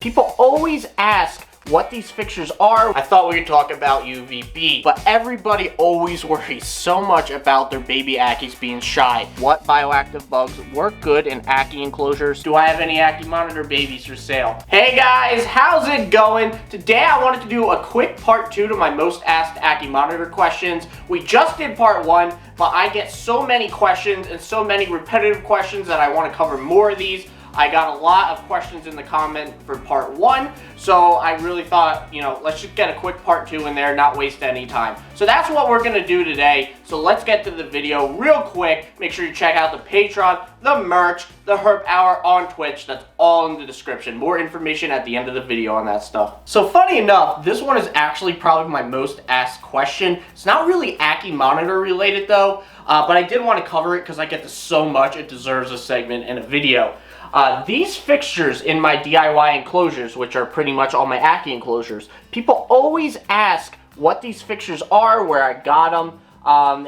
People always ask what these fixtures are. I thought we could talk about UVB, but everybody always worries so much about their baby Ackies being shy. What bioactive bugs work good in Ackie enclosures? Do I have any Ackie Monitor babies for sale? Hey guys, how's it going? Today I wanted to do a quick part 2 to my most asked Ackie Monitor questions. We just did part 1, but I get so many questions and so many repetitive questions that I want to cover more of these. I got a lot of questions in the comment for part 1, so I really thought, let's just get a quick part 2 in there, not waste any time. So that's what we're going to do today. So let's get to the video real quick. Make sure you check out the Patreon, the merch, the Herp Hour on Twitch. That's all in the description. More information at the end of the video on that stuff. So funny enough, this one is actually probably my most asked question. It's not really Ackie Monitor related though, but I did want to cover it because I get this so much it deserves a segment in a video. These fixtures in my DIY enclosures, which are pretty much all my Ackie enclosures, people always ask what these fixtures are, where I got them,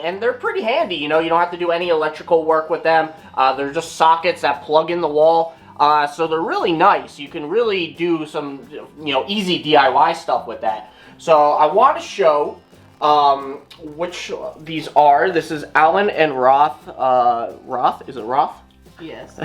and they're pretty handy. You don't have to do any electrical work with them. They're just sockets that plug in the wall, so they're really nice. You can really do some, easy DIY stuff with that. So I want to show which these are. This is Allen and Roth. Roth? Is it Roth? Yes.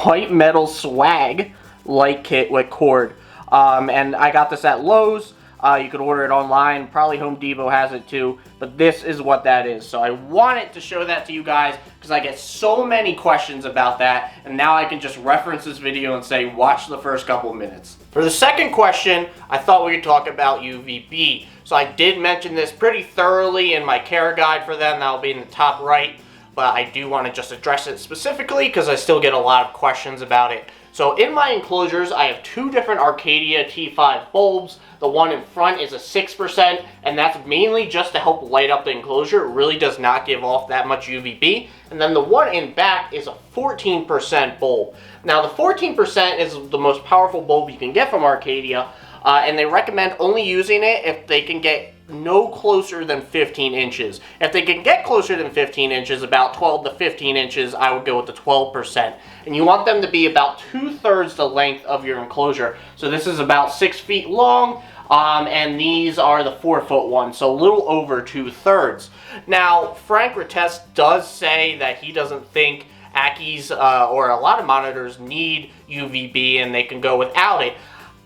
White metal swag light kit with cord. And I got this at Lowe's. You could order it online. Probably Home Depot has it too. But this is what that is. So I wanted to show that to you guys because I get so many questions about that. And now I can just reference this video and say, watch the first couple of minutes. For the second question, I thought we could talk about UVB. So I did mention this pretty thoroughly in my care guide for them. That'll be in the top right. But I do want to just address it specifically because I still get a lot of questions about it. So in my enclosures, I have 2 different Arcadia T5 bulbs. The one in front is a 6%, and that's mainly just to help light up the enclosure. It really does not give off that much UVB. And then the one in back is a 14% bulb. Now the 14% is the most powerful bulb you can get from Arcadia, and they recommend only using it if they can get no closer than 15 inches. If they can get closer than 15 inches, about 12 to 15 inches, I would go with the 12%. And you want them to be about 2/3 the length of your enclosure. So this is about 6 feet long, and these are the 4-foot ones, so a little over 2/3. Now, Frank Rittest does say that he doesn't think Ackies or a lot of monitors need UVB and they can go without it.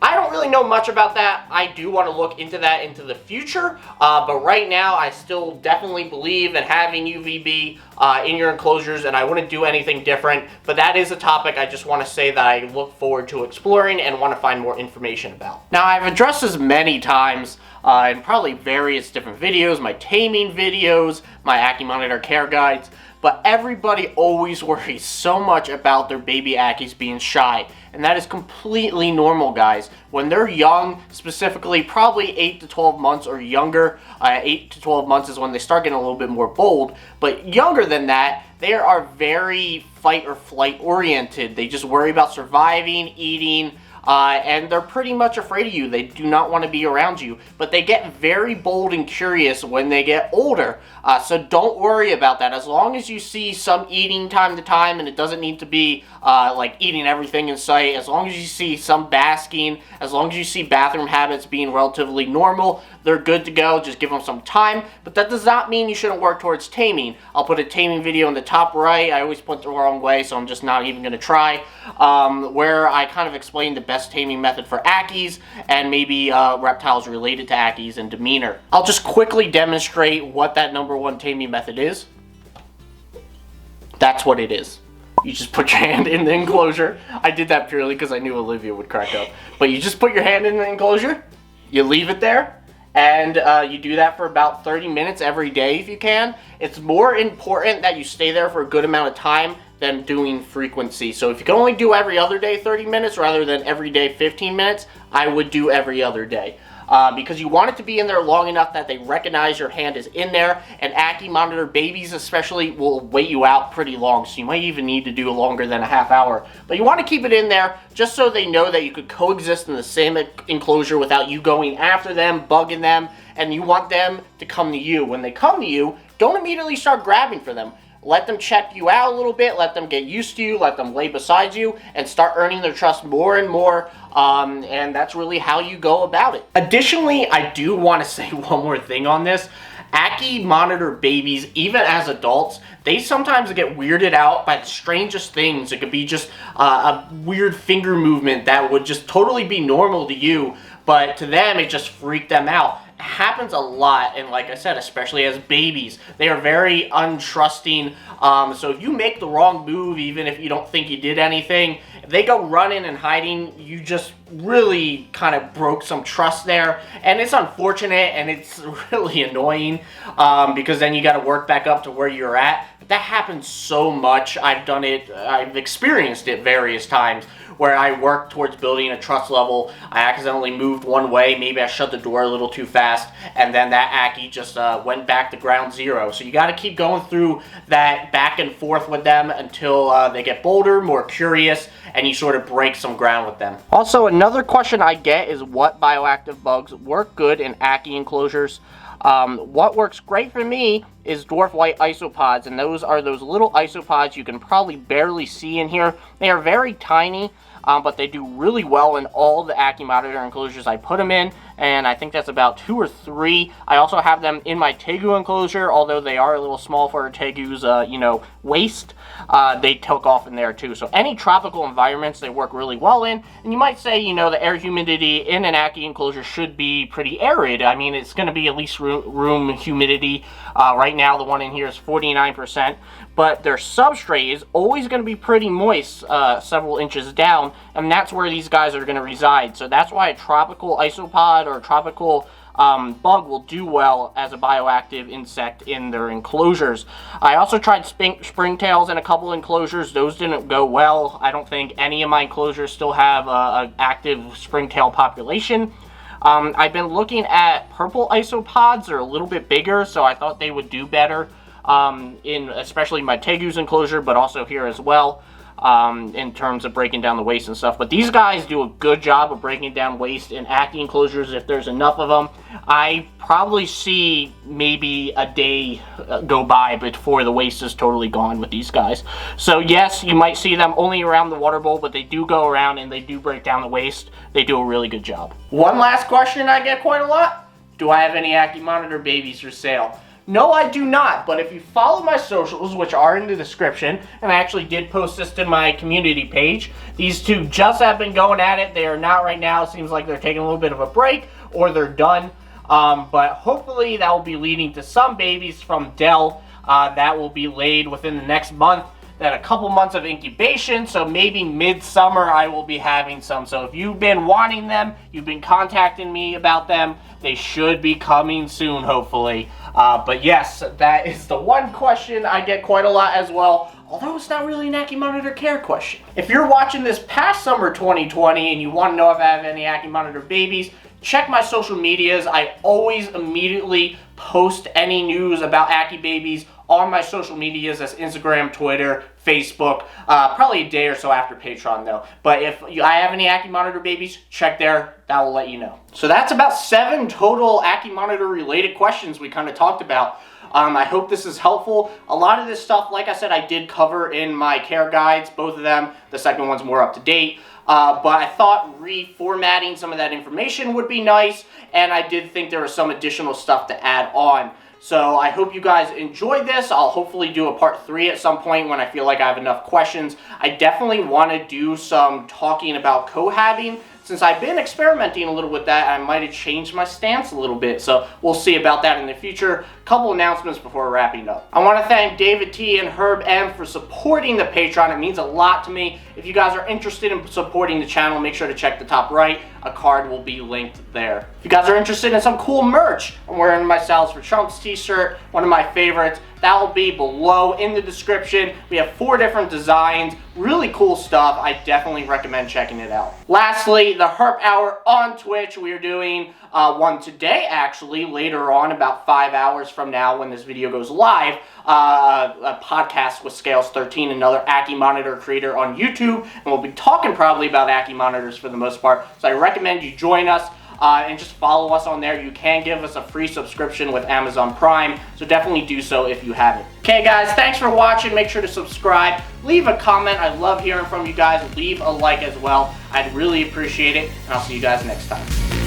I don't really know much about that. I do want to look into that into the future, but right now I still definitely believe in having UVB in your enclosures, and I wouldn't do anything different, but that is a topic I just want to say that I look forward to exploring and want to find more information about. Now, I've addressed this many times in probably various different videos, my taming videos, my Ackie Monitor care guides, but everybody always worries so much about their baby Ackies being shy. And that is completely normal, guys. When they're young, specifically probably 8 to 12 months or younger, 8 to 12 months is when they start getting a little bit more bold, but younger than that, they are very fight or flight oriented. They just worry about surviving, eating, and they're pretty much afraid of you. They do not want to be around you, but they get very bold and curious when they get older. So don't worry about that. As long as you see some eating time to time, and it doesn't need to be like eating everything in sight, as long as you see some basking, as long as you see bathroom habits being relatively normal, they're good to go. Just give them some time, but that does not mean you shouldn't work towards taming. I'll put a taming video in the top right. I always put the wrong way, so I'm just not even going to try, where I kind of explain the best taming method for Ackies and maybe reptiles related to Ackies and demeanor. I'll just quickly demonstrate what that #1 taming method is. That's what it is. You just put your hand in the enclosure. I did that purely because I knew Olivia would crack up. But you just put your hand in the enclosure, you leave it there, and you do that for about 30 minutes every day if you can. It's more important that you stay there for a good amount of time than doing frequency. So if you can only do every other day 30 minutes rather than every day 15 minutes, I would do every other day. Because you want it to be in there long enough that they recognize your hand is in there, and Ackie Monitor babies especially will wait you out pretty long, so you might even need to do longer than a half hour. But you want to keep it in there just so they know that you could coexist in the same enclosure without you going after them, bugging them, and you want them to come to you. When they come to you, don't immediately start grabbing for them. let them check you out a little bit, let them get used to you, let them lay beside you, and start earning their trust more and more, and that's really how you go about it. Additionally, I do want to say one more thing on this. Ackie Monitor babies, even as adults, they sometimes get weirded out by the strangest things. It could be just a weird finger movement that would just totally be normal to you, but to them, it just freaked them out. It happens a lot, and like I said, especially as babies, they are very untrusting. So if you make the wrong move, even if you don't think you did anything, if they go running and hiding, you just really kind of broke some trust there, and it's unfortunate and it's really annoying, because then you got to work back up to where you're at. But that happens so much. I've experienced it various times where I worked towards building a trust level. I accidentally moved one way, maybe I shut the door a little too fast, and then that Ackie just went back to ground zero. So you got to keep going through that back and forth with them until they get bolder, more curious, and you sort of break some ground with them. Also, another question I get is what bioactive bugs work good in Ackie enclosures. What works great for me is dwarf white isopods, and those are those little isopods you can probably barely see in here. They are very tiny, but they do really well in all the Ackie Monitor enclosures I put them in, and I think that's about 2 or 3. I also have them in my Tegu enclosure, although they are a little small for Tegu's, waist. They took off in there too. So any tropical environments they work really well in, and you might say, the air humidity in an Ackie enclosure should be pretty arid. I mean, it's going to be at least room humidity. Right now, the one in here is 49%, but their substrate is always going to be pretty moist, several inches down, and that's where these guys are going to reside. So that's why a tropical isopod or a tropical bug will do well as a bioactive insect in their enclosures. I also tried springtails in a couple enclosures. Those didn't go well. I don't think any of my enclosures still have an active springtail population. I've been looking at purple isopods. They're a little bit bigger, so I thought they would do better in especially my Tegu's enclosure, but also here as well. In terms of breaking down the waste and stuff. But these guys do a good job of breaking down waste in Ackie enclosures if there's enough of them. I probably see maybe a day go by before the waste is totally gone with these guys. So yes, you might see them only around the water bowl, but they do go around and they do break down the waste. They do a really good job. One last question I get quite a lot. Do I have any Ackie Monitor babies for sale? No, I do not, but if you follow my socials, which are in the description, and I actually did post this to my community page, these two just have been going at it. They are not right now. It seems like they're taking a little bit of a break, or they're done. But hopefully that will be leading to some babies from Dell that will be laid within the next month. Then a couple months of incubation, so maybe midsummer I will be having some. So if you've been wanting them, you've been contacting me about them, they should be coming soon, hopefully. But yes, that is the one question I get quite a lot as well, although it's not really an Ackie Monitor care question. If you're watching this past summer 2020 and you want to know if I have any Ackie Monitor babies, check my social medias. I always immediately post any news about Ackie babies on my social medias. That's Instagram, Twitter, Facebook, probably a day or so after Patreon though. But if I have any Ackie Monitor babies, check there. That will let you know. So that's about 7 total Ackie Monitor related questions we kind of talked about. I hope this is helpful. A lot of this stuff, like I said, I did cover in my care guides, both of them. The second one's more up to date. But I thought reformatting some of that information would be nice, and I did think there was some additional stuff to add on. So I hope you guys enjoyed this. I'll hopefully do a part 3 at some point when I feel like I have enough questions. I definitely want to do some talking about cohabbing. Since I've been experimenting a little with that, I might have changed my stance a little bit. So we'll see about that in the future. Couple announcements before wrapping up. I want to thank David T and Herb M for supporting the Patreon. It means a lot to me. If you guys are interested in supporting the channel, make sure to check the top right. A card will be linked there. If you guys are interested in some cool merch, I'm wearing my Styles for Chunks t-shirt, one of my favorites. That will be below in the description. We have 4 different designs, really cool stuff. I definitely recommend checking it out. Lastly, the Herp Hour on Twitch. We are doing one today, actually, later on, about 5 hours from now when this video goes live. A podcast with Scales13, another Ackie Monitor creator on YouTube, and we'll be talking probably about Ackie Monitors for the most part, so I recommend you join us. and just follow us on there. You can give us a free subscription with Amazon Prime, so definitely do so if you haven't. Okay guys, thanks for watching. Make sure to subscribe, leave a comment. I love hearing from you guys. Leave a like as well. I'd really appreciate it, and I'll see you guys next time.